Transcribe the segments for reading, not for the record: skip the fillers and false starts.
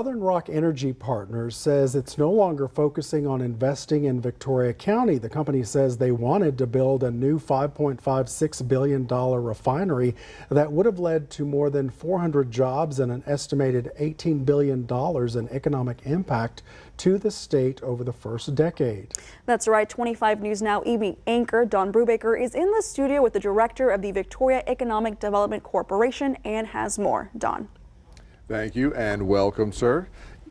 Southern Rock Energy Partners says it's no longer focusing on investing in Victoria County. The company says they wanted to build a new $5.56 billion refinery that would have led to more than 400 jobs and an estimated $18 billion in economic impact to the state over the first decade. That's right. 25 News Now EB anchor Don Brubaker is in the studio with the director of the Victoria Economic Development Corporation and has more. Don. Thank you and welcome, sir.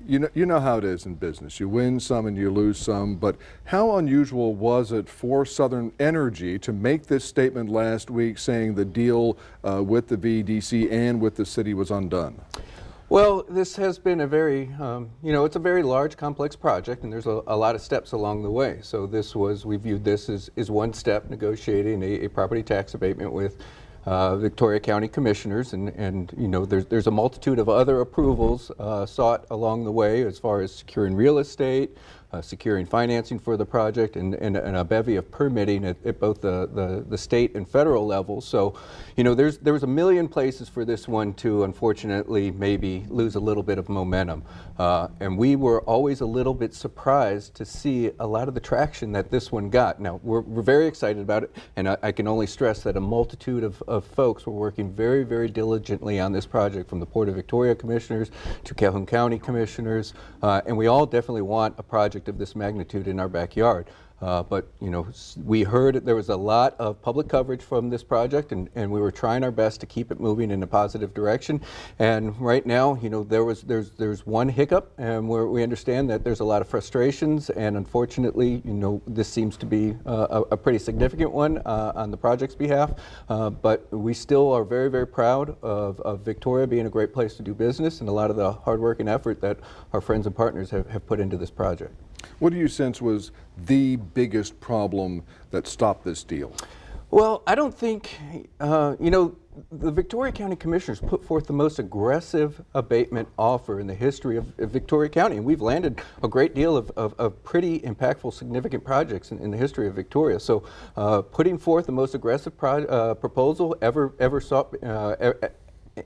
You know how it is in business. You win some and you lose some, but how unusual was it for Southern Energy to make this statement last week saying the deal with the VEDC and with the city was undone? Well, this has been a very, it's a very large, complex project, and there's a lot of steps along the way. So we viewed this as one step, negotiating a property tax abatement with Victoria County Commissioners, and there's a multitude of other approvals sought along the way as far as securing real estate, securing financing for the project, and a bevy of permitting at both the state and federal levels. So, there was a million places for this one to unfortunately maybe lose a little bit of momentum. And we were always a little bit surprised to see a lot of the traction that this one got. Now, we're very excited about it, and I can only stress that a multitude of folks were working very, very diligently on this project, from the Port of Victoria Commissioners to Calhoun County Commissioners, and we all definitely want a project of this magnitude in our backyard. But we heard there was a lot of public coverage from this project, and we were trying our best to keep it moving in a positive direction. And right now, there's one hiccup, and we understand that there's a lot of frustrations, and unfortunately, this seems to be a pretty significant one on the project's behalf. But we still are very, very proud of Victoria being a great place to do business, and a lot of the hard work and effort that our friends and partners have put into this project. What do you sense was the biggest problem that stopped this deal? Well, I don't think, the Victoria County Commissioners put forth the most aggressive abatement offer in the history of Victoria County. And we've landed a great deal of pretty impactful, significant projects in the history of Victoria. So putting forth the most aggressive proposal ever sought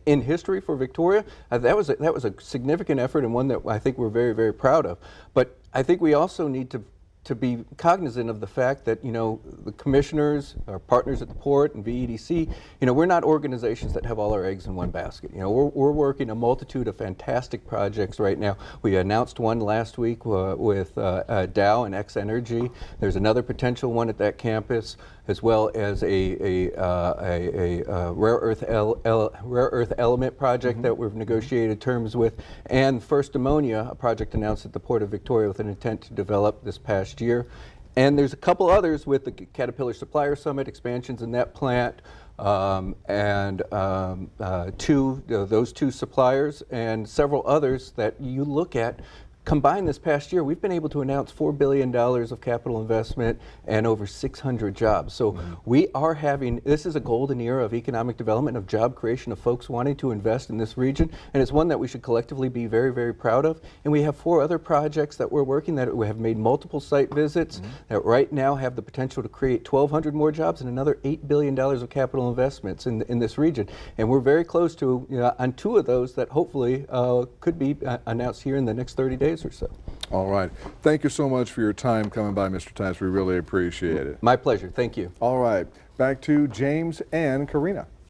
in history for Victoria, that was a significant effort, and one that I think we're very, very proud of. But I think we also need to be cognizant of the fact that the commissioners, our partners at the port and VEDC, we're not organizations that have all our eggs in one basket. We're working a multitude of fantastic projects right now. We announced one last week with Dow and X Energy. There's another potential one at that campus, as well as a rare earth element project that we've negotiated terms with, and First Ammonia, a project announced at the Port of Victoria with an intent to develop this past year. And there's a couple others with the Caterpillar Supplier Summit, expansions in that plant, those two suppliers, and several others that you look at. Combined this past year, we've been able to announce $4 billion of capital investment and over 600 jobs. So we are this is a golden era of economic development, of job creation, of folks wanting to invest in this region, and it's one that we should collectively be very, very proud of. And we have 4 other projects that we're working that we have made multiple site visits that right now have the potential to create 1,200 more jobs and another $8 billion of capital investments in this region. And we're very close to, on 2 of those that hopefully could be announced here in the next 30 days or so. All right. Thank you so much for your time coming by, Mr. Tice. We really appreciate it. My pleasure. Thank you. All right. Back to James and Karina.